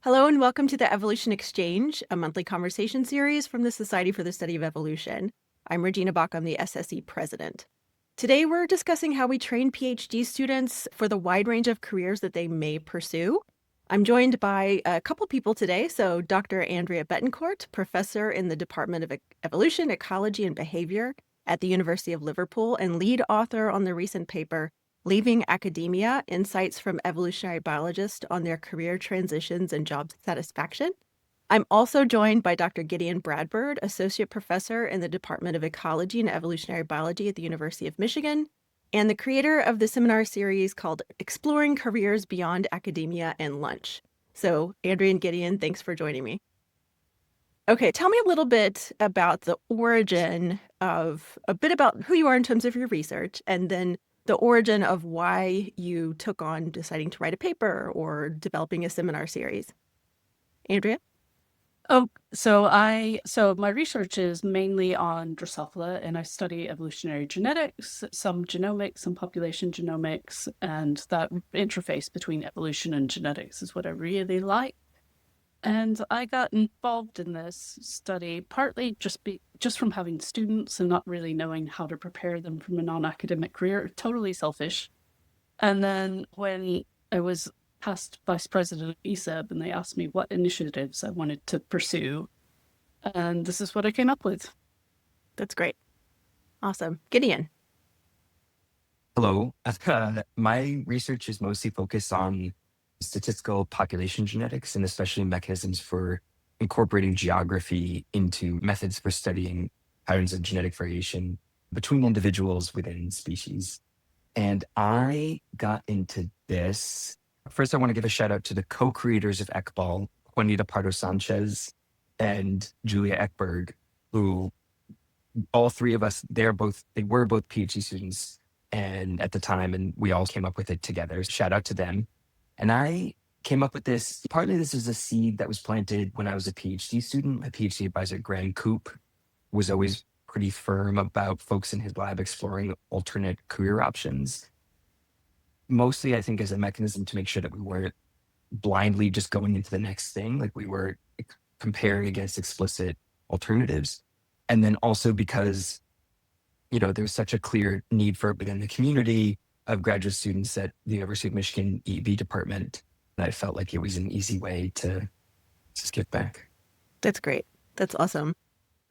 Hello and welcome to the Evolution Exchange, a monthly conversation series from the Society for the Study of Evolution. I'm Regina Baucom, the SSE president. Today we're discussing how we train PhD students for the wide range of careers that they may pursue. I'm joined by a couple people today. So Dr. Andrea Betancourt, professor in the Department of Evolution, Ecology, and Behavior at the University of Liverpool and lead author on the recent paper, Leaving Academia, Insights from Evolutionary Biologists on Their Career Transitions and Job Satisfaction. I'm also joined by Dr. Gideon Bradburd, Associate Professor in the Department of Ecology and Evolutionary Biology at the University of Michigan, and the creator of the seminar series called Exploring Careers Beyond Academia and Lunch. So, Andrea and Gideon, thanks for joining me. Okay, tell me a little bit about the origin of, a bit about who you are in terms of your research, and then the origin of why you took on deciding to write a paper or developing a seminar series. Andrea? So my research is mainly on Drosophila, and I study evolutionary genetics, some genomics, some population genomics, and that interface between evolution and genetics is what I really like. And I got involved in this study partly just from having students and not really knowing how to prepare them from a non-academic career, totally selfish. And then when I was past vice president of ESEB, and they asked me what initiatives I wanted to pursue, and this is what I came up with. That's great. Awesome. Gideon. Hello. My research is mostly focused on statistical population genetics and especially mechanisms for incorporating geography into methods for studying patterns of genetic variation between individuals within species. And I got into this. First, I want to give a shout out to the co-creators of Ecbol, Juanita Pardo-Sanchez and Julia Ekberg, who all three of us, they were both PhD students and at the time, and we all came up with it together. Shout out to them. And I came up with this, partly this is a seed that was planted when I was a PhD student. My PhD advisor, Graham Coop, was always pretty firm about folks in his lab exploring alternate career options. Mostly, I think, as a mechanism to make sure that we weren't blindly just going into the next thing, like we were comparing against explicit alternatives. And then also because, there's such a clear need for it within the community of graduate students at the University of Michigan EB department. And I felt like it was an easy way to skip back. That's great. That's awesome.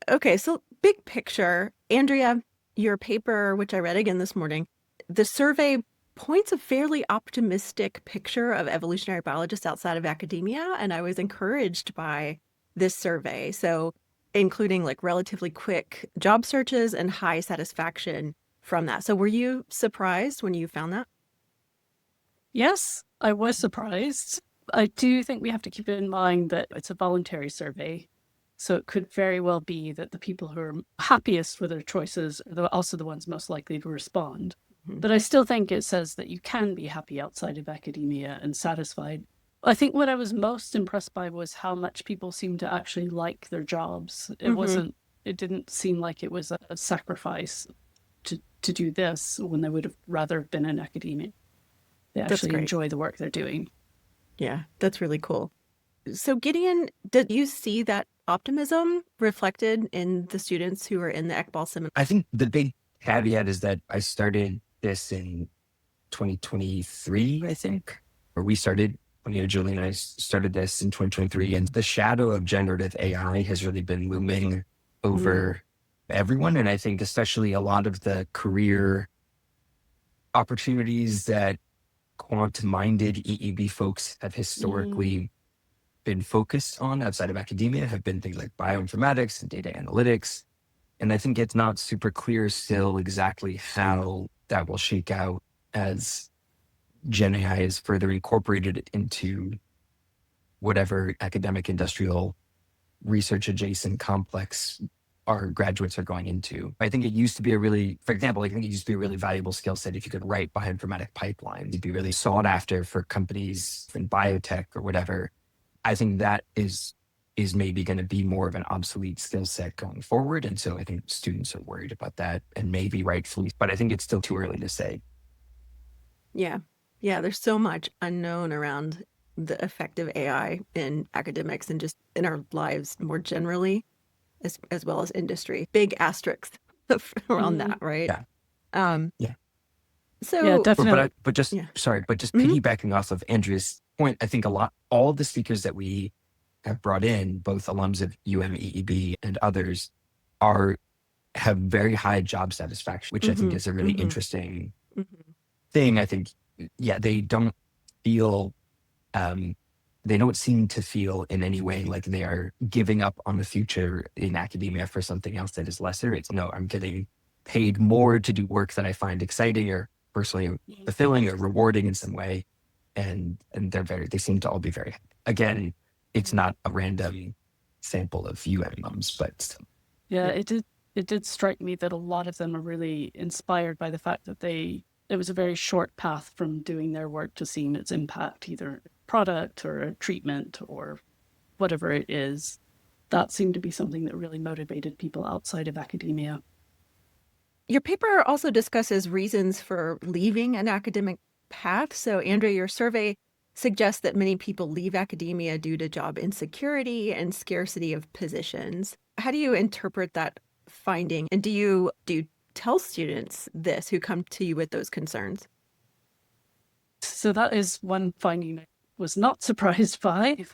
Okay, so big picture, Andrea, your paper, which I read again this morning, the survey points a fairly optimistic picture of evolutionary biologists outside of academia, and I was encouraged by this survey. So including like relatively quick job searches and high satisfaction from that. So were you surprised when you found that? Yes, I was surprised. I do think we have to keep in mind that it's a voluntary survey. So it could very well be that the people who are happiest with their choices are also the ones most likely to respond. Mm-hmm. But I still think it says that you can be happy outside of academia and satisfied. I think what I was most impressed by was how much people seem to actually like their jobs. It didn't seem like it was a sacrifice to do this when they would have rather been in academia. They actually enjoy the work they're doing. Yeah, that's really cool. So Gideon, did you see that optimism reflected in the students who were in the Ecbol seminar? I think the big caveat is that I started this in 2023, I think, or we started, Julie and I started this in 2023, and the shadow of generative AI has really been looming over everyone. And I think especially a lot of the career opportunities that quantum-minded EEB folks have historically been focused on outside of academia have been things like bioinformatics and data analytics. And I think it's not super clear still exactly how that will shake out as Gen AI is further incorporated into whatever academic, industrial, research adjacent complex our graduates are going into. I think it used to be for example, I think it used to be a really valuable skill set if you could write bioinformatic pipelines. It'd be really sought after for companies in biotech or whatever. I think that is is maybe going to be more of an obsolete skill set going forward. And so I think students are worried about that, and maybe rightfully, but I think it's still too early to say. Yeah. Yeah. There's so much unknown around the effect of AI in academics and just in our lives more generally, as well as industry. Big asterisks around that, right? Yeah. Um, Yeah. so, definitely. But just yeah. piggybacking off of Andrea's point, I think all of the speakers that we have brought in, both alums of UMEEB and others, have very high job satisfaction, which I think is a really interesting thing. I think, they don't feel, they don't seem to feel in any way like they are giving up on the future in academia for something else that is lesser. It's no, I'm getting paid more to do work that I find exciting or personally fulfilling or rewarding in some way. And they seem to all be very, again, it's not a random sample of UM mums, but Yeah, it did strike me that a lot of them are really inspired by the fact that it was a very short path from doing their work to seeing its impact, either a product or a treatment or whatever it is. That seemed to be something that really motivated people outside of academia. Your paper also discusses reasons for leaving an academic path. So, Andrea, your survey suggests that many people leave academia due to job insecurity and scarcity of positions. How do you interpret that finding? And do you tell students this who come to you with those concerns? So that is one finding I was not surprised by,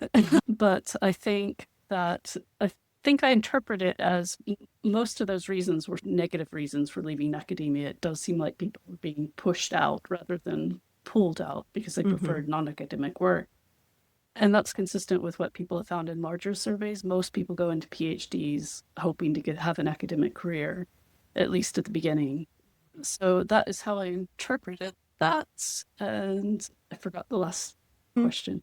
but I think I interpret it as most of those reasons were negative reasons for leaving academia. It does seem like people were being pushed out rather than pulled out because they preferred non-academic work. And that's consistent with what people have found in larger surveys. Most people go into PhDs hoping to have an academic career, at least at the beginning. So that is how I interpreted that. And I forgot the last question.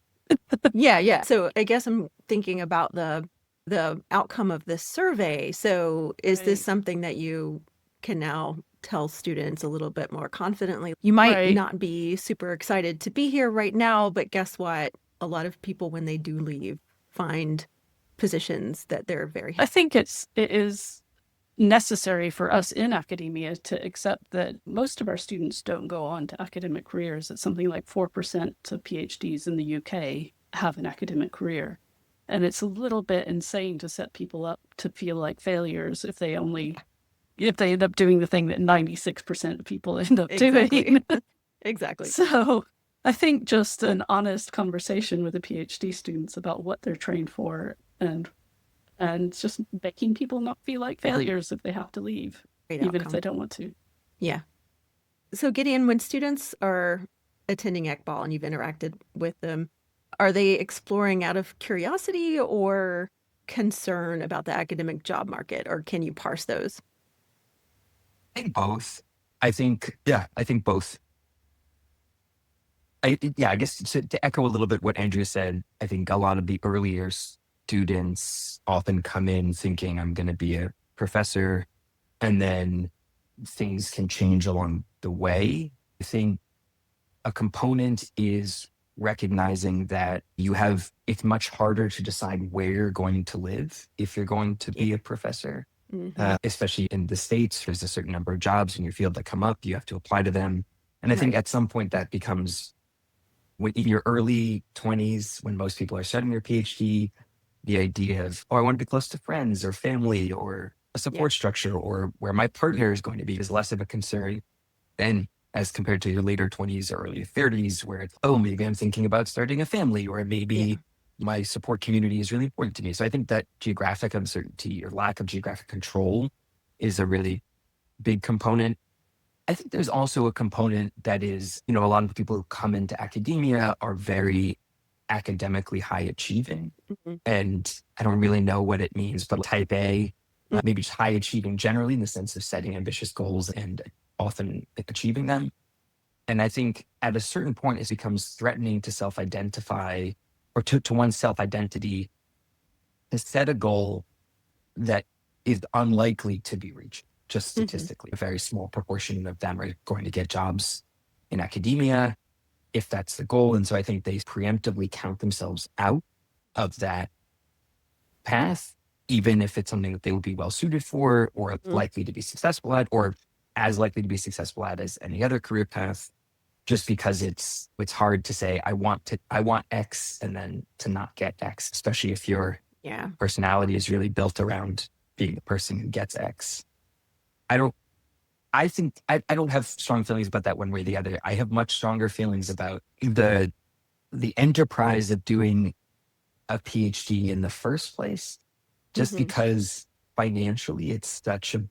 Yeah. So I guess I'm thinking about the outcome of this survey. So is this something that you can now tell students a little bit more confidently? You might not be super excited to be here right now, but guess what? A lot of people, when they do leave, find positions that they're very happy. I think it is necessary for us in academia to accept that most of our students don't go on to academic careers. It's something like 4% of PhDs in the UK have an academic career. And it's a little bit insane to set people up to feel like failures if they end up doing the thing that 96% of people end up doing. Exactly. So I think just an honest conversation with the PhD students about what they're trained for and just making people not feel like failures if they have to leave, even if they don't want to. Yeah. So Gideon, when students are attending ECBAL and you've interacted with them, are they exploring out of curiosity or concern about the academic job market, or can you parse those? I think both. I think both. I guess to echo a little bit what Andrea said, I think a lot of the earlier students often come in thinking I'm going to be a professor, and then things can change along the way. I think a component is recognizing that it's much harder to decide where you're going to live if you're going to be a professor. Especially in the States, there's a certain number of jobs in your field that come up, you have to apply to them. And I think at some point that becomes, in your early 20s, when most people are starting their PhD, the idea of, I want to be close to friends or family or a support structure or where my partner is going to be is less of a concern than as compared to your later 20s or early 30s, where it's, maybe I'm thinking about starting a family, or maybe my support community is really important to me. So I think that geographic uncertainty or lack of geographic control is a really big component. I think there's also a component that is, a lot of the people who come into academia are very academically high achieving. And I don't really know what it means, but type A, maybe just high achieving generally in the sense of setting ambitious goals and often achieving them. And I think at a certain point, it becomes threatening to self-identify or to one's self-identity to set a goal that is unlikely to be reached. Just statistically, a very small proportion of them are going to get jobs in academia, if that's the goal. And so I think they preemptively count themselves out of that path, even if it's something that they would be well suited for or likely to be successful at, or as likely to be successful at as any other career path, just because it's hard to say I want X and then to not get X, especially if your personality is really built around being the person who gets X. I think I don't have strong feelings about that one way or the other. I have much stronger feelings about the enterprise of doing a PhD in the first place, just because financially it's such a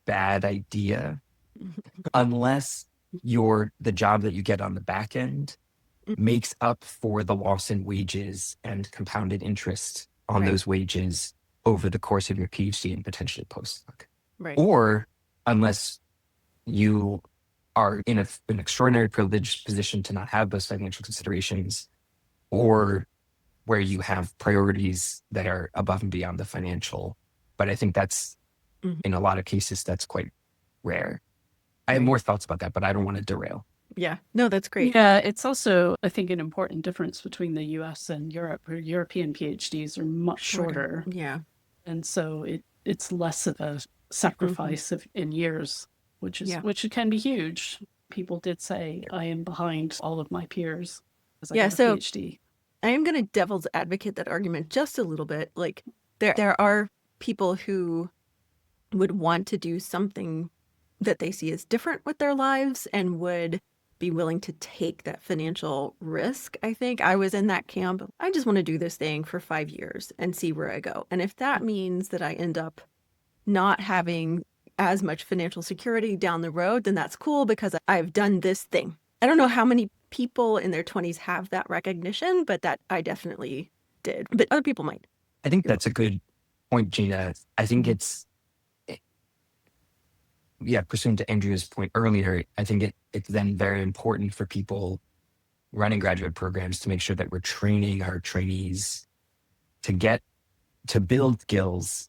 bad idea unless the job that you get on the back end makes up for the loss in wages and compounded interest on those wages over the course of your PhD and potentially postdoc. Right. Or unless you are in an extraordinary privileged position to not have those financial considerations, or where you have priorities that are above and beyond the financial. But I think that's, in a lot of cases, that's quite rare. I have more thoughts about that, but I don't want to derail. Yeah, no, that's great. Yeah, it's also, I think, an important difference between the US and Europe, where European PhDs are much shorter. Yeah. And so it's less of a sacrifice in years, which can be huge. People did say, I am behind all of my peers as I got a PhD. I am going to devil's advocate that argument just a little bit. Like there are people who would want to do something that they see as different with their lives and would be willing to take that financial risk. I think I was in that camp. I just want to do this thing for 5 years and see where I go. And if that means that I end up not having as much financial security down the road, then that's cool because I've done this thing. I don't know how many people in their 20s have that recognition, but that I definitely did. But other people might. I think that's a good point, Gina. I think pursuant to Andrea's point earlier, I think it's then very important for people running graduate programs to make sure that we're training our trainees to build skills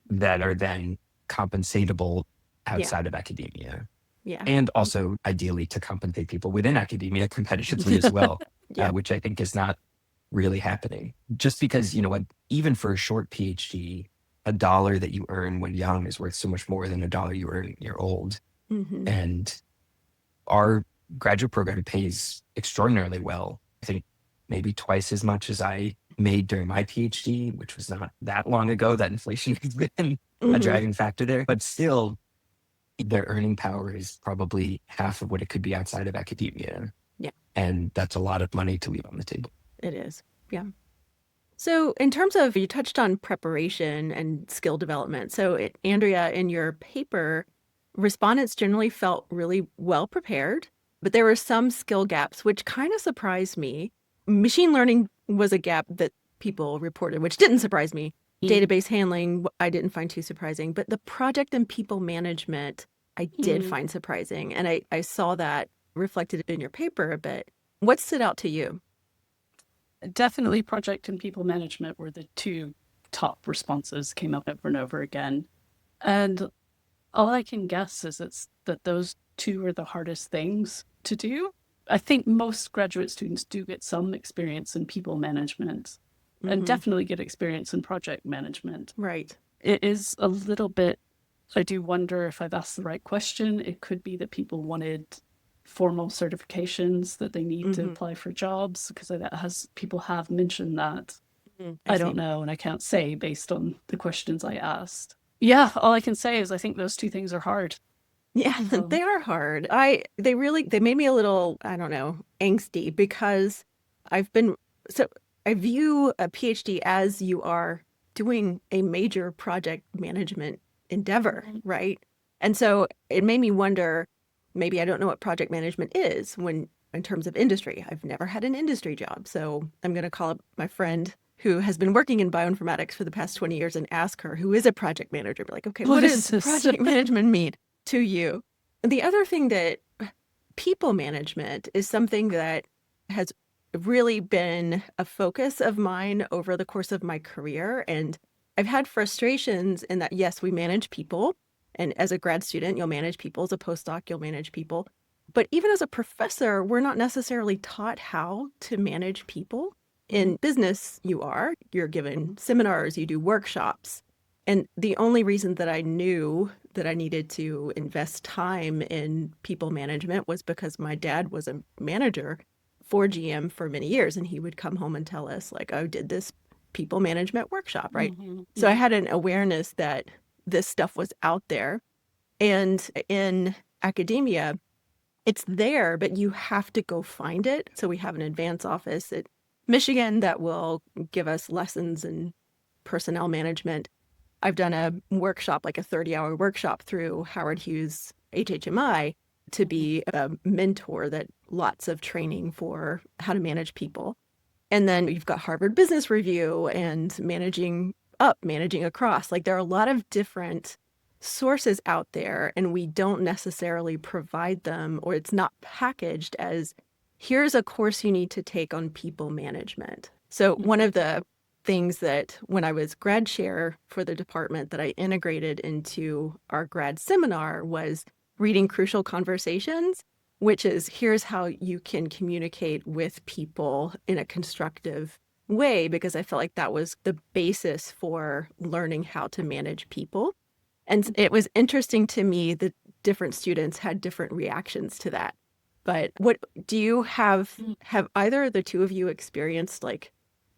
that are then compensatable outside of academia. Yeah. And also ideally to compensate people within academia competitively as well, which I think is not really happening. Just because, even for a short PhD, $1 that you earn when young is worth so much more than $1 you earn when you're old. And our graduate program pays extraordinarily well. I think maybe twice as much as I made during my PhD, which was not that long ago. That inflation has been a driving factor there. But still, their earning power is probably half of what it could be outside of academia. Yeah. And that's a lot of money to leave on the table. It is. Yeah. So in terms of, you touched on preparation and skill development. So Andrea, in your paper, respondents generally felt really well prepared, but there were some skill gaps, which kind of surprised me. Machine learning was a gap that people reported, which didn't surprise me. Database handling, I didn't find too surprising, but the project and people management, I did find surprising. And I saw that reflected in your paper a bit. What stood out to you? Definitely project and people management were the two top responses, came up over and over again. And all I can guess is that those two are the hardest things to do. I think most graduate students do get some experience in people management and definitely get experience in project management. Right. It is a little bit, I do wonder if I've asked the right question. It could be that people wanted formal certifications that they need to apply for jobs, because people have mentioned that. I don't know, and I can't say based on the questions I asked. Yeah, all I can say is I think those two things are hard. Yeah, they are hard. They made me a little, I don't know, angsty, because I view a PhD as you are doing a major project management endeavor, right? And so it made me wonder, maybe I don't know what project management is in terms of industry. I've never had an industry job. So I'm going to call up my friend who has been working in bioinformatics for the past 20 years and ask her, who is a project manager, be like, okay, what does project management mean to you? And the other thing, that people management is something that has really been a focus of mine over the course of my career. And I've had frustrations in that, yes, we manage people. And as a grad student, you'll manage people. As a postdoc, you'll manage people. But even as a professor, we're not necessarily taught how to manage people. In business, you're given seminars, you do workshops. And the only reason that I knew that I needed to invest time in people management was because my dad was a manager for GM for many years. And he would come home and tell us, like, oh, did this people management workshop, right? So I had an awareness that this stuff was out there. And in academia, it's there, but you have to go find it. So we have an advanced office at Michigan that will give us lessons in personnel management. I've done a workshop, like a 30-hour workshop through Howard Hughes HHMI to be a mentor, that lots of training for how to manage people. And then you've got Harvard Business Review and managing up, managing across. Like there are a lot of different sources out there, and we don't necessarily provide them, or it's not packaged as here's a course you need to take on people management. So one of the things that when I was grad chair for the department that I integrated into our grad seminar was reading Crucial Conversations, which is here's how you can communicate with people in a constructive way, because I felt like that was the basis for learning how to manage people. And it was interesting to me that different students had different reactions to that. But what do you have either of the two of you experienced like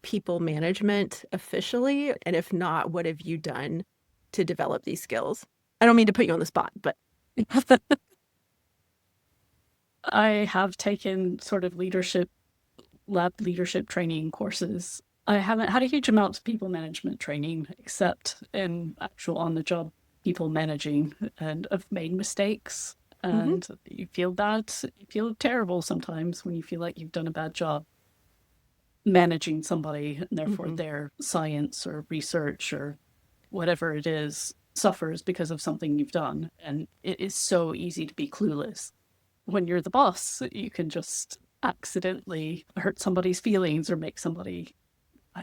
people management officially? And if not, what have you done to develop these skills? I don't mean to put you on the spot, but I have taken sort of lab leadership training courses. I haven't had a huge amount of people management training, except in actual on-the-job people managing, and I've made mistakes. And you feel bad, you feel terrible sometimes when you feel like you've done a bad job managing somebody, and therefore their science or research or whatever it is suffers because of something you've done. And it is so easy to be clueless. When you're the boss, you can just accidentally hurt somebody's feelings or make somebody...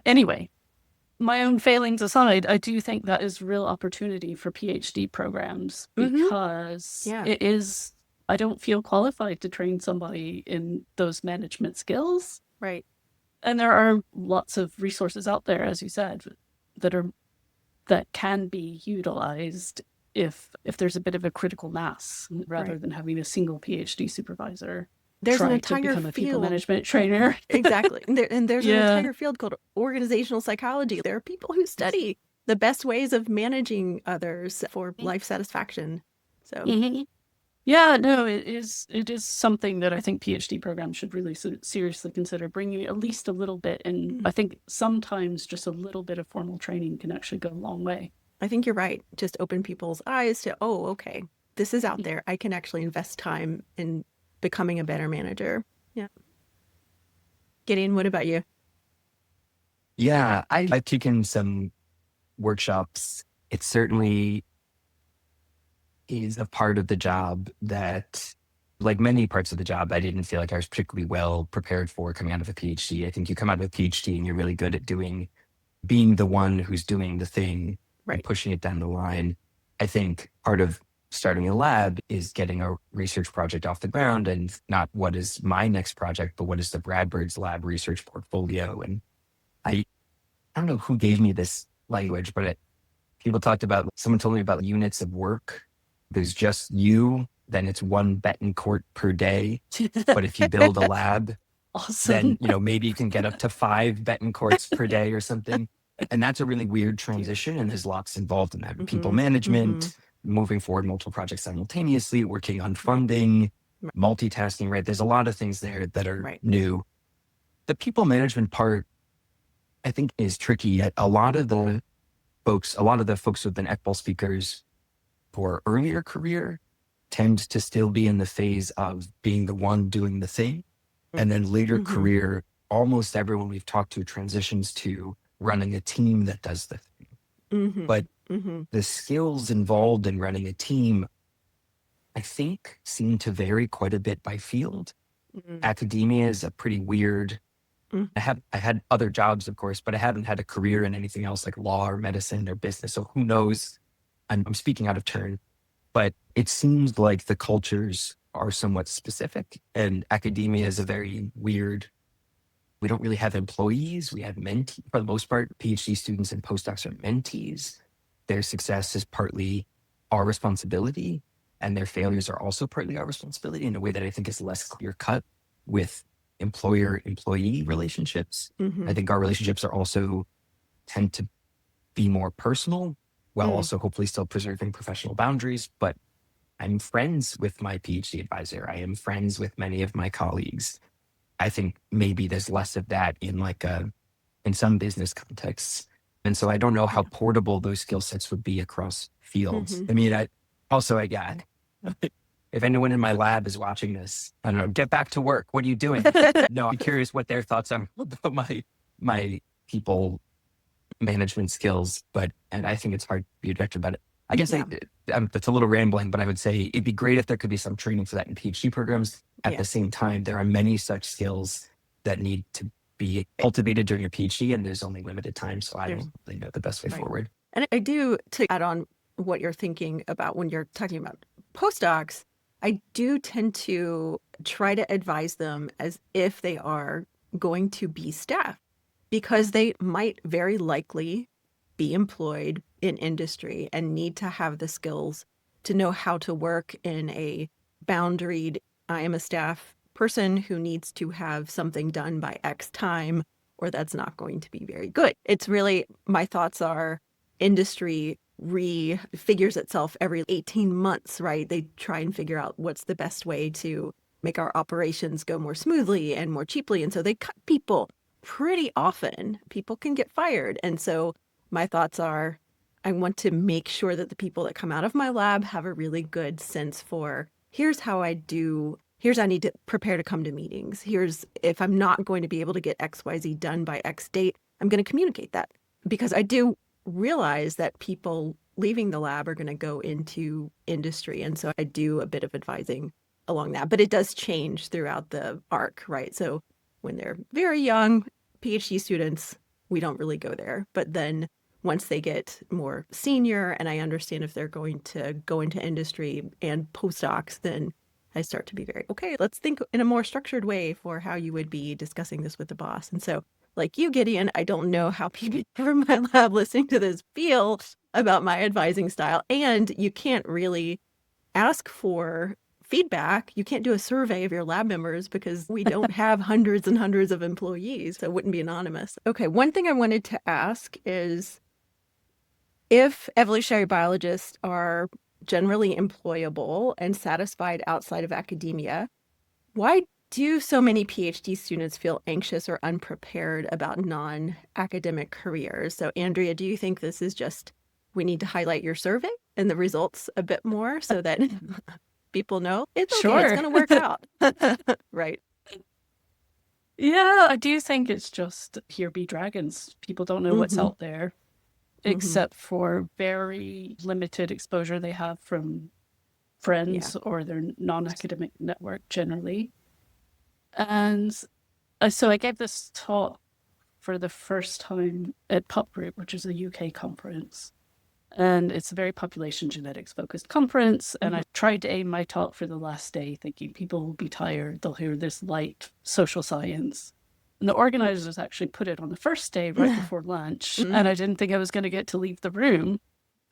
Anyway, my own failings aside, I do think that is real opportunity for PhD programs, because it is... I don't feel qualified to train somebody in those management skills. Right. And there are lots of resources out there, as you said, that can be utilized if there's a bit of a critical mass, rather than having a single PhD supervisor there's try an to entire become a people field. management trainer. Exactly. And there's an entire field called organizational psychology. There are people who study the best ways of managing others for life satisfaction. So Yeah, no, it is something that I think PhD programs should really seriously consider bringing at least a little bit. And I think sometimes just a little bit of formal training can actually go a long way. I think you're right. Just open people's eyes to, oh, okay, this is out there. I can actually invest time in becoming a better manager. Yeah. Gideon, what about you? Yeah, I've taken some workshops. It certainly is a part of the job that, like many parts of the job, I didn't feel like I was particularly well prepared for coming out of a PhD. I think you come out of a PhD and you're really good at being the one who's doing the thing and pushing it down the line. I think part of starting a lab is getting a research project off the ground, and not what is my next project, but what is the Bradbird's lab research portfolio. And I don't know who gave me this language, but someone told me about units of work. There's just you, then it's 1 Betancourt per day. But if you build a lab, awesome. then maybe you can get up to 5 Betancourts per day or something. And that's a really weird transition, and there's lots involved in that. People management, moving forward multiple projects simultaneously, working on funding, multitasking, right? There's a lot of things there that are new. The people management part, I think, is tricky. A lot of the folks who've been ECBL speakers for earlier career tend to still be in the phase of being the one doing the thing. And then later career, almost everyone we've talked to transitions to running a team that does the thing. But the skills involved in running a team, I think, seem to vary quite a bit by field. Academia is a pretty weird... I had other jobs, of course, but I haven't had a career in anything else like law or medicine or business. So who knows? I'm speaking out of turn, but it seems like the cultures are somewhat specific, and academia is a very weird We don't really have employees. We have mentees. For the most part, PhD students and postdocs are mentees. Their success is partly our responsibility, and their failures are also partly our responsibility in a way that I think is less clear cut with employer-employee relationships. I think our relationships are also tend to be more personal while also hopefully still preserving professional boundaries. But I'm friends with my PhD advisor. I am friends with many of my colleagues. I think maybe there's less of that in some business contexts. And so I don't know how portable those skill sets would be across fields. I mean, again, if anyone in my lab is watching this, I don't know, get back to work. What are you doing? No, I'm curious what their thoughts are about my people management skills, and I think it's hard to be objective about it. I guess it's a little rambling, but I would say it'd be great if there could be some training for that in PhD programs. At the same time, there are many such skills that need to be cultivated during your PhD, and there's only limited time. So I don't really know the best way forward. And I do, to add on what you're thinking about when you're talking about postdocs, I do tend to try to advise them as if they are going to be staff, because they might very likely be employed in industry and need to have the skills to know how to work in a boundaried, I am a staff person who needs to have something done by X time, or that's not going to be very good. It's really, my thoughts are, industry refigures itself every 18 months, right? They try and figure out what's the best way to make our operations go more smoothly and more cheaply. And so they cut people pretty often. People can get fired. And so my thoughts are, I want to make sure that the people that come out of my lab have a really good sense for, here's how I do, here's I need to prepare to come to meetings. Here's, if I'm not going to be able to get XYZ done by X date, I'm going to communicate that. Because I do realize that people leaving the lab are going to go into industry. And so I do a bit of advising along that. But it does change throughout the arc, right? So when they're very young, PhD students, we don't really go there. But then once they get more senior and I understand if they're going to go into industry and postdocs, then I start to be very, okay, let's think in a more structured way for how you would be discussing this with the boss. And so, like you, Gideon, I don't know how people from my lab listening to this feel about my advising style. And you can't really ask for feedback. You can't do a survey of your lab members because we don't have hundreds and hundreds of employees, so it wouldn't be anonymous. Okay, one thing I wanted to ask is, if evolutionary biologists are generally employable and satisfied outside of academia, why do so many PhD students feel anxious or unprepared about non-academic careers? So Andrea, do you think this is just, we need to highlight your survey and the results a bit more so that people know it's okay, it's going to work out? Right. Yeah, I do think it's just here be dragons. People don't know what's out there, except for very limited exposure they have from friends or their non-academic network generally. And so I gave this talk for the first time at Pup Group, which is a UK conference. And it's a very population genetics focused conference. And I tried to aim my talk for the last day thinking people will be tired. They'll hear this light social science. And the organizers actually put it on the first day right before lunch. And I didn't think I was going to get to leave the room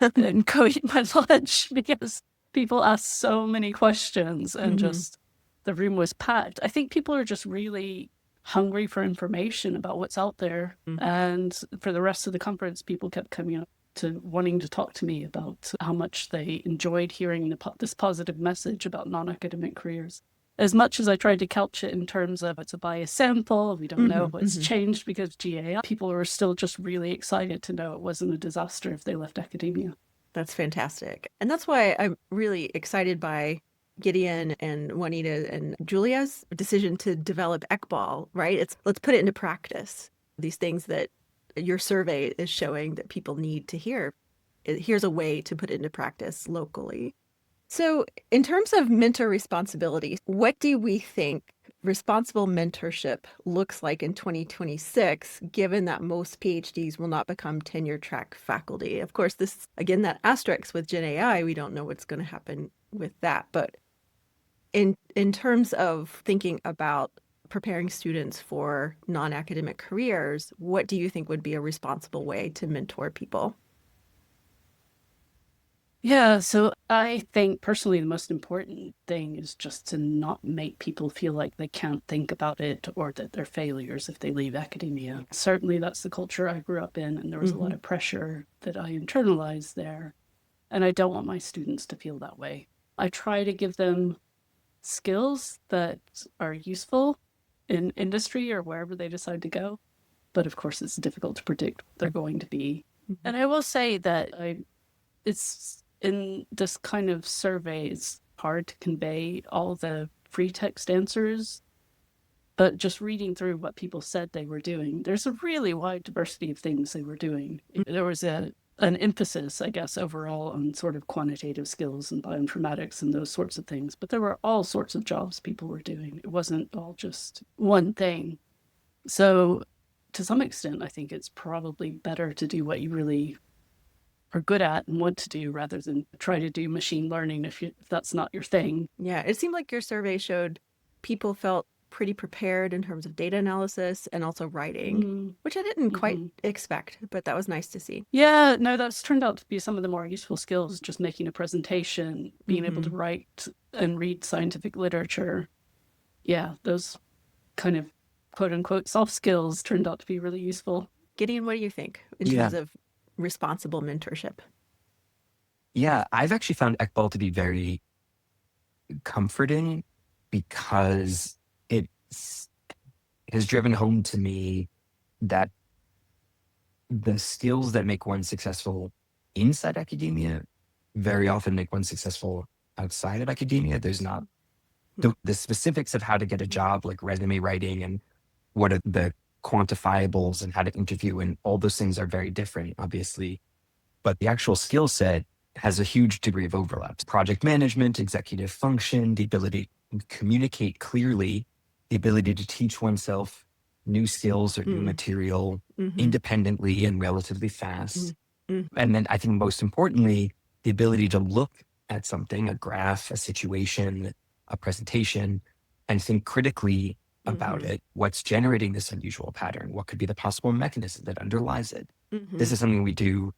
and go eat my lunch because people asked so many questions and just the room was packed. I think people are just really hungry for information about what's out there. And for the rest of the conference, people kept coming up to wanting to talk to me about how much they enjoyed hearing this positive message about non-academic careers. As much as I tried to couch it in terms of it's a biased sample, we don't know what's changed because GAI, people were still just really excited to know it wasn't a disaster if they left academia. That's fantastic. And that's why I'm really excited by Gideon and Juanita and Julia's decision to develop ECBAL, right? It's, let's put it into practice. These things that your survey is showing that people need to hear. Here's a way to put it into practice locally. So in terms of mentor responsibility, what do we think responsible mentorship looks like in 2026, given that most PhDs will not become tenure track faculty? Of course, this, again, that asterisk with Gen AI, we don't know what's going to happen with that. But in terms of thinking about preparing students for non-academic careers, what do you think would be a responsible way to mentor people? Yeah, so I think personally the most important thing is just to not make people feel like they can't think about it or that they're failures if they leave academia. Certainly that's the culture I grew up in, and there was a lot of pressure that I internalized there. And I don't want my students to feel that way. I try to give them skills that are useful in industry or wherever they decide to go. But of course, it's difficult to predict what they're going to be. And I will say that it's in this kind of survey, it's hard to convey all the free text answers. But just reading through what people said they were doing, there's a really wide diversity of things they were doing. There was an emphasis, I guess, overall on sort of quantitative skills and bioinformatics and those sorts of things. But there were all sorts of jobs people were doing. It wasn't all just one thing. So to some extent, I think it's probably better to do what you really are good at and want to do rather than try to do machine learning if that's not your thing. Yeah, it seemed like your survey showed people felt pretty prepared in terms of data analysis and also writing, which I didn't quite expect, but that was nice to see. Yeah, no, that's turned out to be some of the more useful skills, just making a presentation, being able to write and read scientific literature. Yeah, those kind of quote unquote soft skills turned out to be really useful. Gideon, what do you think in terms of responsible mentorship? Yeah, I've actually found Ecbol to be very comforting because it has driven home to me that the skills that make one successful inside academia very often make one successful outside of academia. There's not the specifics of how to get a job, like resume writing and what are the quantifiables and how to interview, and all those things are very different, obviously. But the actual skill set has a huge degree of overlap. Project management, executive function, the ability to communicate clearly, the ability to teach oneself new skills or new material independently and relatively fast. And then I think most importantly, the ability to look at something, a graph, a situation, a presentation, and think critically about it. What's generating this unusual pattern? What could be the possible mechanism that underlies it? This is something we do,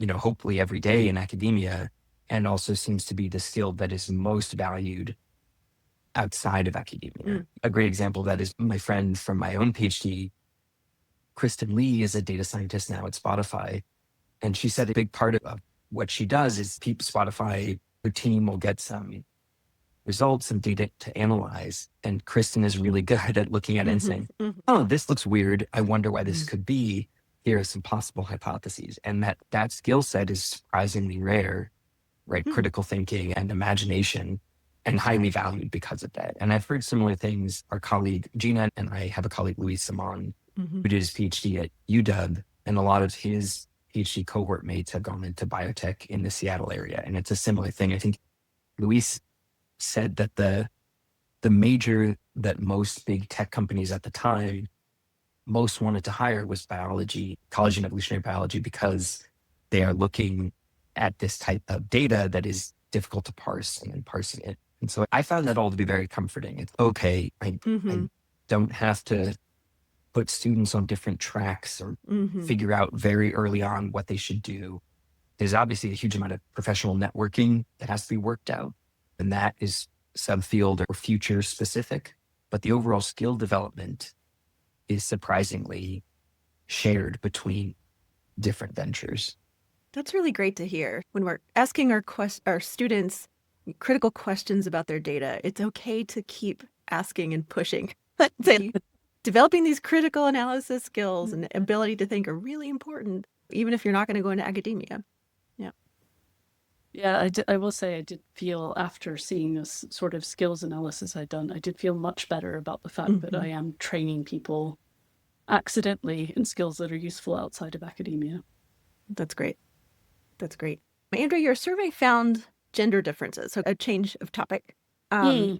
hopefully every day in academia, and also seems to be the skill that is most valued outside of academia. A great example of that is my friend from my own PhD, Kristen Lee, is a data scientist now at Spotify. And she said a big part of what she does is Spotify, her team will get some results and data to analyze. And Kristen is really good at looking at it and saying, oh, this looks weird. I wonder why this could be. Here are some possible hypotheses. And that skill set is surprisingly rare, right? Critical thinking and imagination, and highly valued because of that. And I've heard similar things. Our colleague Regina and I have a colleague, Luis Simon, who did his PhD at UW, and a lot of his PhD cohort mates have gone into biotech in the Seattle area. And it's a similar thing. I think Luis said that the major that most big tech companies at the time most wanted to hire was biology, ecology and evolutionary biology, because they are looking at this type of data that is difficult to parse and then parsing it. And so I found that all to be very comforting. It's okay. I don't have to put students on different tracks or figure out very early on what they should do. There's obviously a huge amount of professional networking that has to be worked out, and that is subfield or future specific. But the overall skill development is surprisingly shared between different ventures. That's really great to hear. When we're asking our students critical questions about their data, it's okay to keep asking and pushing. Developing these critical analysis skills and ability to think are really important, even if you're not going to go into academia. Yeah, I will say I did feel, after seeing this sort of skills analysis I'd done, I did feel much better about the fact that I am training people accidentally in skills that are useful outside of academia. That's great. That's great. Andrea, your survey found gender differences. So a change of topic.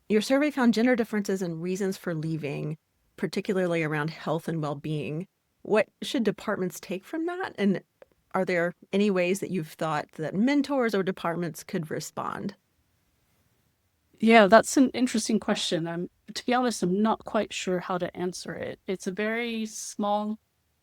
Your survey found gender differences and reasons for leaving, particularly around health and well-being. What should departments take from that? And are there any ways that you've thought that mentors or departments could respond? Yeah, that's an interesting question. to be honest, I'm not quite sure how to answer it. It's a very small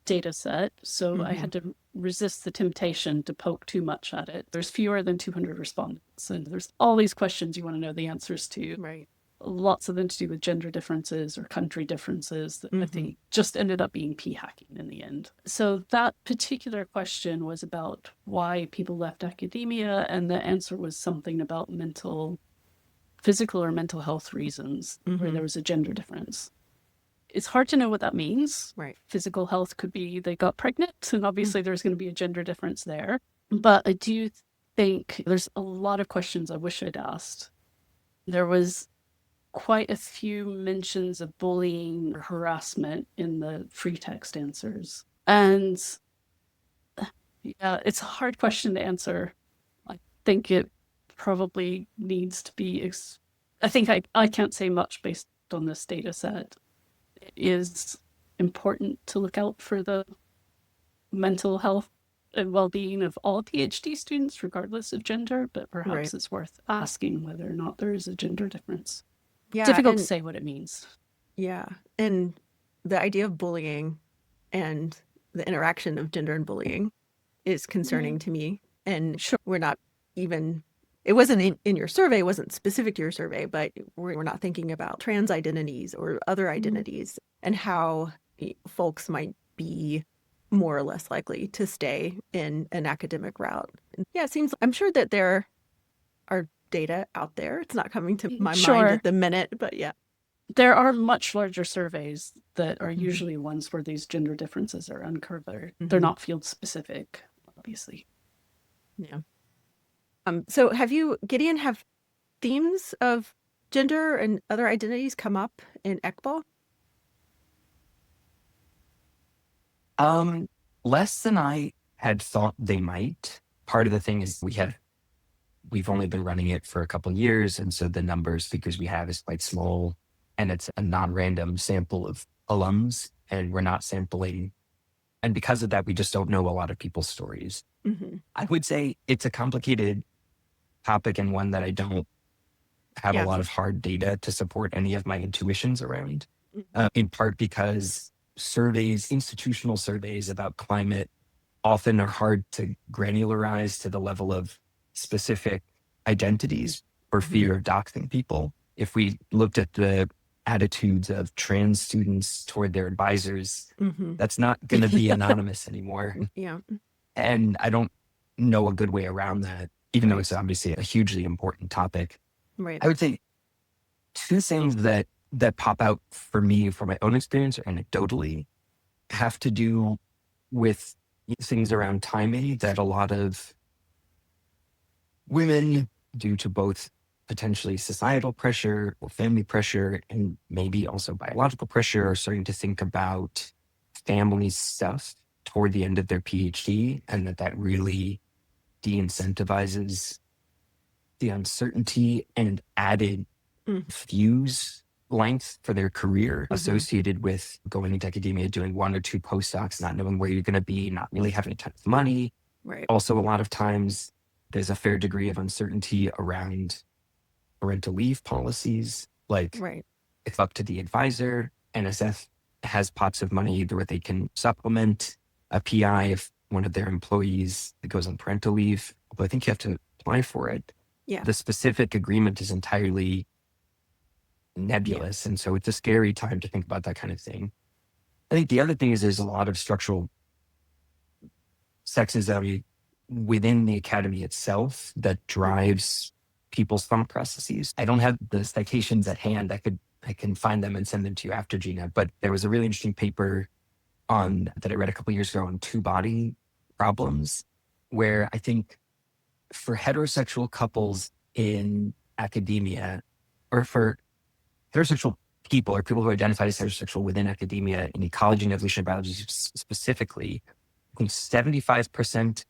data set, so I had to resist the temptation to poke too much at it. There's fewer than 200 respondents, and there's all these questions you want to know the answers to. Right. Lots of them to do with gender differences or country differences that I think just ended up being p-hacking in the end. So that particular question was about why people left academia, and the answer was something about physical or mental health reasons where there was a gender difference. It's hard to know what that means. Right. Physical health could be they got pregnant, and obviously there's going to be a gender difference there. But I do think there's a lot of questions I wish I'd asked. There was quite a few mentions of bullying or harassment in the free text answers. And yeah, it's a hard question to answer. I think it probably needs to be, I think I can't say much based on this data set. It is important to look out for the mental health and well-being of all PhD students, regardless of gender, but perhaps it's worth asking whether or not there is a gender difference. Yeah, difficult to say what it means. Yeah. And the idea of bullying and the interaction of gender and bullying is concerning to me. And we're not even, it wasn't in your survey, it wasn't specific to your survey, but we're not thinking about trans identities or other identities and how folks might be more or less likely to stay in an academic route. And yeah, it seems, I'm sure that there are data out there. It's not coming to my mind at the minute, but yeah. There are much larger surveys that are usually ones where these gender differences are uncovered. They're not field specific, obviously. Yeah. So Gideon, have themes of gender and other identities come up in ECBO? Less than I had thought they might. Part of the thing is we've only been running it for a couple of years, and so the figures we have is quite small, and it's a non-random sample of alums, and we're not sampling. And because of that, we just don't know a lot of people's stories. I would say it's a complicated topic and one that I don't have a lot of hard data to support any of my intuitions around, in part because institutional surveys about climate often are hard to granularize to the level of specific identities for fear of doxing people. If we looked at the attitudes of trans students toward their advisors, that's not going to be anonymous anymore. Yeah. And I don't know a good way around that, even though it's obviously a hugely important topic. Right. I would say two things that pop out for me from my own experience or anecdotally have to do with things around timing that a lot of women, due to both potentially societal pressure or family pressure and maybe also biological pressure, are starting to think about family stuff toward the end of their PhD, and that really de-incentivizes the uncertainty and added fuse length for their career associated with going into academia, doing 1 or 2 postdocs, not knowing where you're going to be, not really having a ton of money. Right. Also, a lot of times there's a fair degree of uncertainty around parental leave policies. Like, it's up to the advisor. NSF has pots of money either where they can supplement a PI if one of their employees goes on parental leave, although I think you have to apply for it. Yeah. The specific agreement is entirely nebulous. And so it's a scary time to think about that kind of thing. I think the other thing is there's a lot of structural sexism within the academy itself that drives people's thought processes. I don't have the citations at hand. I can find them and send them to you after, Gina, but there was a really interesting paper that I read a couple of years ago on two-body problems, where I think for heterosexual couples in academia, or for heterosexual people or people who identify as heterosexual within academia in ecology and evolutionary biology specifically, I think 75%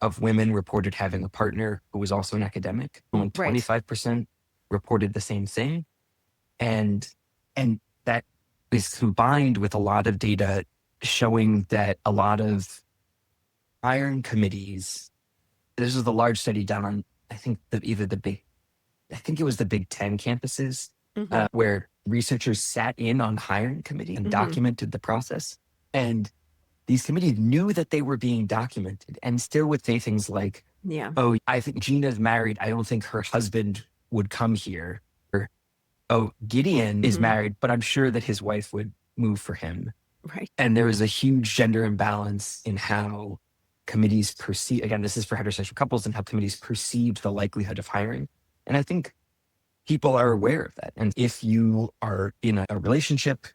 of women reported having a partner who was also an academic. Only 25% reported the same thing. And that is combined with a lot of data showing that a lot of hiring committees, this was the large study done on, I think it was the Big Ten campuses, where researchers sat in on hiring committee and Mhm. documented the process. And these committees knew that they were being documented and still would say things like, Yeah. oh, I think Gina's married. I don't think her husband would come here. Or, oh, Gideon is Mhm. married, but I'm sure that his wife would move for him. Right. And there was a huge gender imbalance in how committees perceive, again, this is for heterosexual couples, and how committees perceived the likelihood of hiring. And I think people are aware of that. And if you are in a relationship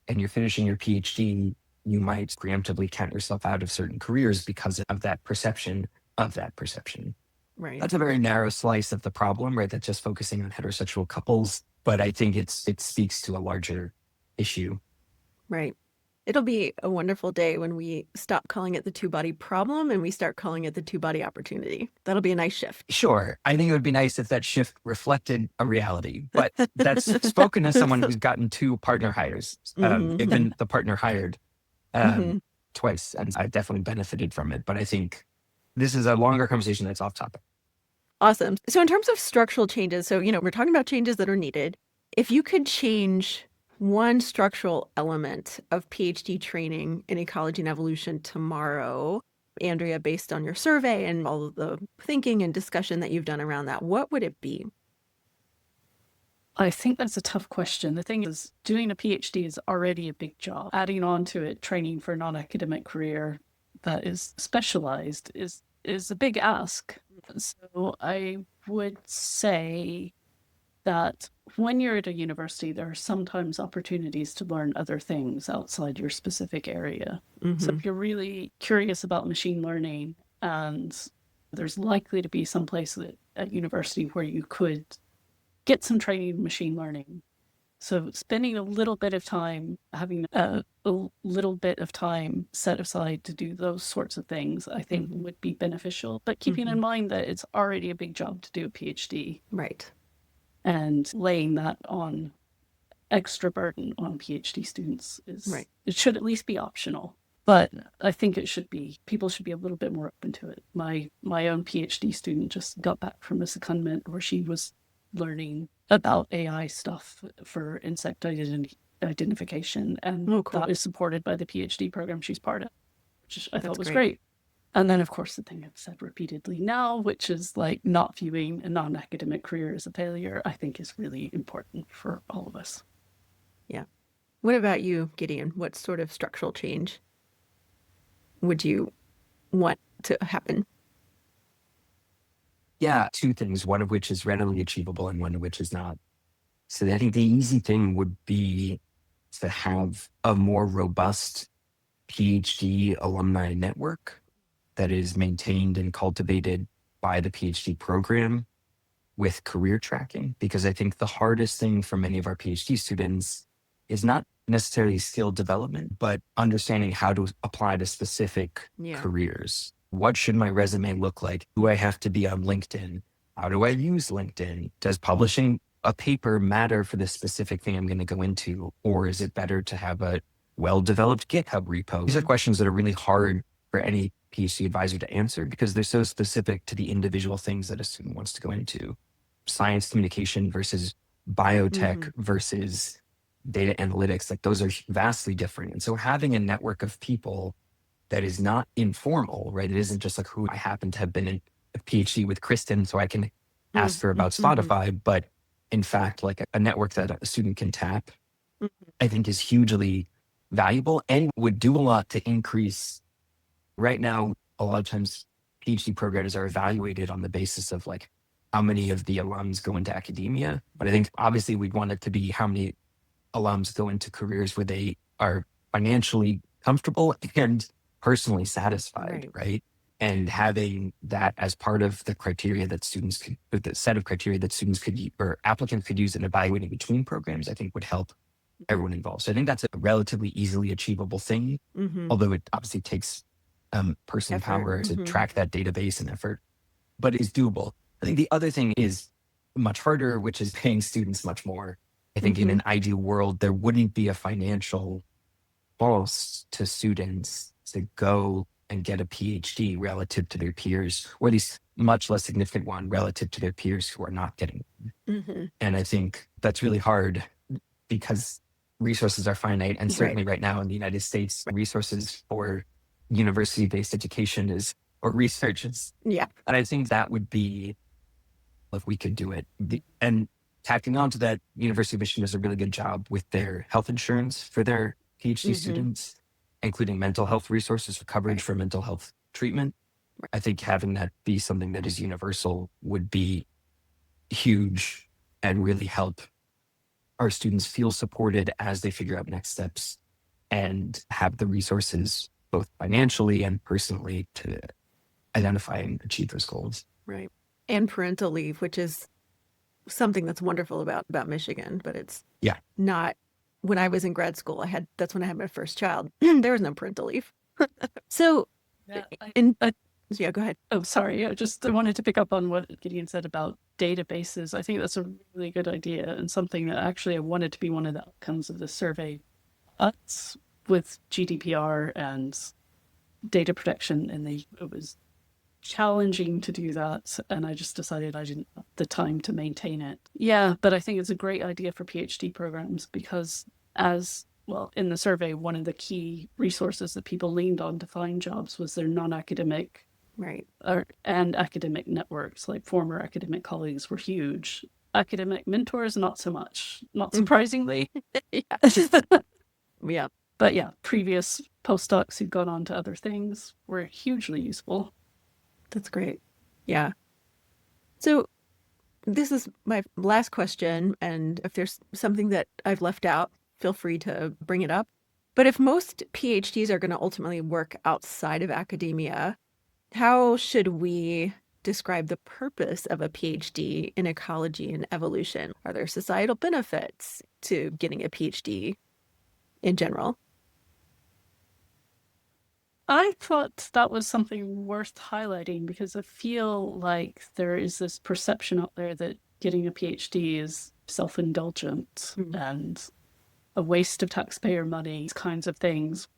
and you're finishing your PhD, you might preemptively count yourself out of certain careers because of that perception of that perception. Right. That's a very narrow slice of the problem, right? That's just focusing on heterosexual couples. But I think it speaks to a larger issue. Right. It'll be a wonderful day when we stop calling it the two-body problem and we start calling it the two-body opportunity. That'll be a nice shift. Sure. I think it would be nice if that shift reflected a reality, but that's spoken as someone who's gotten 2 partner hires, even the partner hired twice, and I've definitely benefited from it. But I think this is a longer conversation that's off topic. Awesome. So in terms of structural changes, so, we're talking about changes that are needed. If you could change one structural element of PhD training in ecology and evolution tomorrow, Andrea, based on your survey and all of the thinking and discussion that you've done around that, what would it be? I think that's a tough question. The thing is, doing a PhD is already a big job. Adding on to it, training for a non-academic career that is specialized is a big ask. So I would say that when you're at a university, there are sometimes opportunities to learn other things outside your specific area. So if you're really curious about machine learning, and there's likely to be some place at university where you could get some training in machine learning. So spending a little bit of time, having a little bit of time set aside to do those sorts of things, I think would be beneficial. But keeping in mind that it's already a big job to do a PhD. Right. And laying that on extra burden on PhD students Right. It should at least be optional. But I think people should be a little bit more open to it. My own PhD student just got back from a secondment where she was learning about AI stuff for insect identification, and that is supported by the PhD program she's part of, which I thought was great. And then, of course, the thing I've said repeatedly now, which is like not viewing a non-academic career as a failure, I think is really important for all of us. Yeah. What about you, Gideon? What sort of structural change would you want to happen? Yeah, 2 things, one of which is readily achievable and one of which is not. So I think the easy thing would be to have a more robust PhD alumni network that is maintained and cultivated by the PhD program with career tracking, because I think the hardest thing for many of our PhD students is not necessarily skill development, but understanding how to apply to specific careers. What should my resume look like? Do I have to be on LinkedIn? How do I use LinkedIn? Does publishing a paper matter for the specific thing I'm going to go into? Or is it better to have a well-developed GitHub repo? These are questions that are really hard for any PhD advisor to answer because they're so specific to the individual things that a student wants to go into. Science communication versus biotech versus data analytics, like those are vastly different. And so having a network of people that is not informal, right? It isn't just like who I happen to have been in a PhD with Kristen, so I can ask her about Spotify, but in fact, like a network that a student can tap, I think is hugely valuable and would do a lot to increase. Right now, a lot of times PhD programs are evaluated on the basis of like how many of the alums go into academia. But I think obviously we'd want it to be how many alums go into careers where they are financially comfortable and personally satisfied, right? And having that as part of the criteria that students could, the set of criteria that students could, or applicants could use in evaluating between programs, I think would help everyone involved. So I think that's a relatively easily achievable thing, although it obviously takes personal power to track that database and effort, but it's doable. I think the other thing is much harder, which is paying students much more. I think in an ideal world, there wouldn't be a financial cost to students to go and get a PhD relative to their peers, or at least much less significant one relative to their peers who are not getting one. And I think that's really hard because resources are finite. And certainly right now in the United States, resources for university-based education or research is. Yeah. And I think that would be, if we could do it. And tacking on to that, University of Michigan does a really good job with their health insurance for their PhD students, including mental health resources for coverage for mental health treatment. I think having that be something that is universal would be huge and really help our students feel supported as they figure out next steps and have the resources, both financially and personally, to identify and achieve those goals. Right. And parental leave, which is something that's wonderful about Michigan, but it's not. When I was in grad school, that's when I had my first child. There was no parental leave. So, go ahead. Oh, sorry. I just wanted to pick up on what Gideon said about databases. I think that's a really good idea and something that actually I wanted to be one of the outcomes of the survey with GDPR and data protection. And it was challenging to do that, and I just decided I didn't have the time to maintain it. Yeah, but I think it's a great idea for PhD programs because, as well, in the survey, one of the key resources that people leaned on to find jobs was their non-academic and academic networks. Like former academic colleagues were huge. Academic mentors, not so much, not surprisingly. Yeah. But yeah, previous postdocs who'd gone on to other things were hugely useful. That's great. Yeah. So this is my last question, and if there's something that I've left out, feel free to bring it up. But if most PhDs are going to ultimately work outside of academia, how should we describe the purpose of a PhD in ecology and evolution? Are there societal benefits to getting a PhD in general? I thought that was something worth highlighting because I feel like there is this perception out there that getting a PhD is self-indulgent and a waste of taxpayer money, these kinds of things,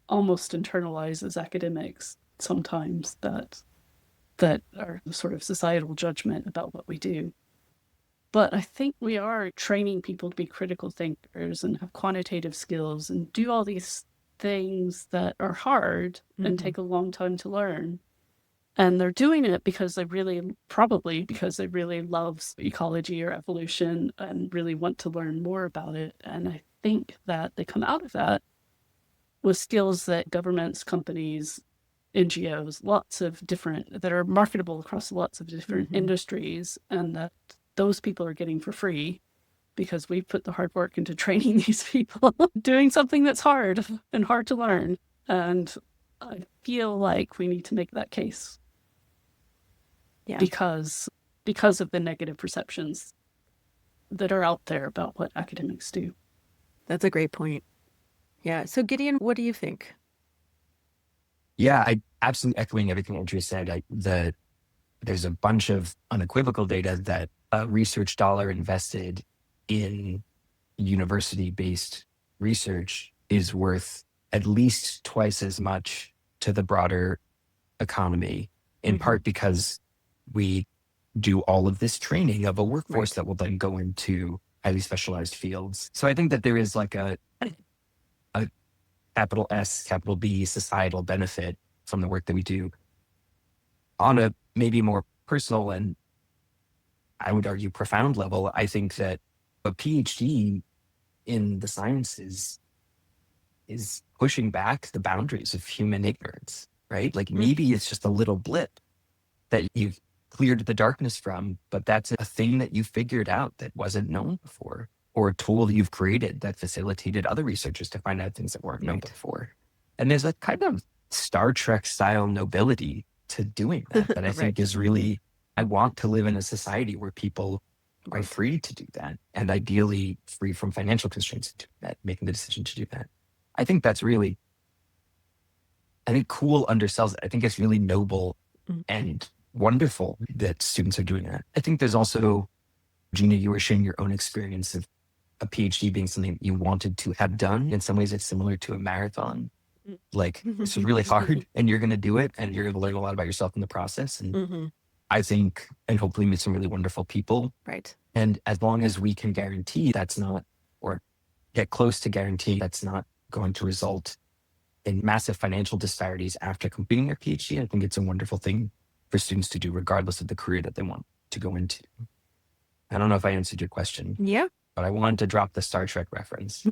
almost internalized as academics sometimes that are sort of societal judgment about what we do. But I think we are training people to be critical thinkers and have quantitative skills and do all these things that are hard and take a long time to learn. And they're doing it because they really love ecology or evolution and really want to learn more about it. And I think that they come out of that with skills that governments, companies, NGOs, lots of different, that are marketable across lots of different industries, and that those people are getting for free because we put the hard work into training these people doing something that's hard and hard to learn. And I feel like we need to make that case. Yeah. Because of the negative perceptions that are out there about what academics do. That's a great point. Yeah. So Gideon, what do you think? Yeah, I absolutely echoing everything Andrea said. There's a bunch of unequivocal data that a research dollar invested in university-based research is worth at least twice as much to the broader economy, in part because we do all of this training of a workforce that will then go into highly specialized fields. So I think that there is like a capital S, capital B societal benefit from the work that we do. On a maybe more personal and I would argue profound level, I think that a PhD in the sciences is pushing back the boundaries of human ignorance, right? Like maybe it's just a little blip that you've cleared the darkness from, but that's a thing that you figured out that wasn't known before, or a tool you've created that facilitated other researchers to find out things that weren't known before. And there's a kind of Star Trek style nobility to doing that I think is really, I want to live in a society where people are free to do that, and ideally free from financial constraints to do that, making the decision to do that. I think that's really, cool undersells it. I think it's really noble and wonderful that students are doing that. I think there's also, Regina, you were sharing your own experience of a PhD being something you wanted to have done. In some ways, it's similar to a marathon. Like, this is really hard and you're going to do it and you're going to learn a lot about yourself in the process. And I think, and hopefully meet some really wonderful people. Right. And as long as we can guarantee that's not, or get close to guaranteeing that's not going to result in massive financial disparities after completing their PhD, I think it's a wonderful thing for students to do, regardless of the career that they want to go into. I don't know if I answered your question. Yeah. But I wanted to drop the Star Trek reference.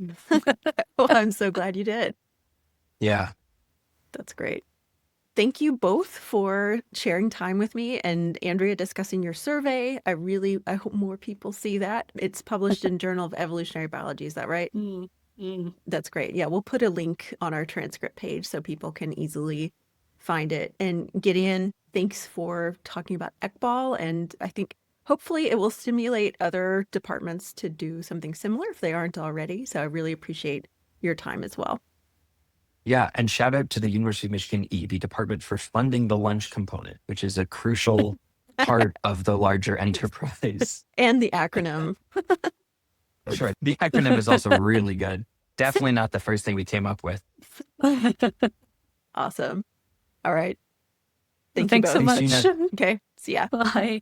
Well, I'm so glad you did. Yeah. That's great. Thank you both for sharing time with me, and Andrea discussing your survey. I hope more people see that. It's published in Journal of Evolutionary Biology. Is that right? That's great. Yeah, we'll put a link on our transcript page so people can easily find it. And Gideon, thanks for talking about ECBAL. And I think hopefully it will stimulate other departments to do something similar if they aren't already. So I really appreciate your time as well. Yeah, and shout out to the University of Michigan EEB department for funding the lunch component, which is a crucial part of the larger enterprise. And the acronym. Sure. The acronym is also really good. Definitely not the first thing we came up with. Awesome. All right. Thank you Thanks both. so much. Thanks, Gina. Okay. See ya. Bye.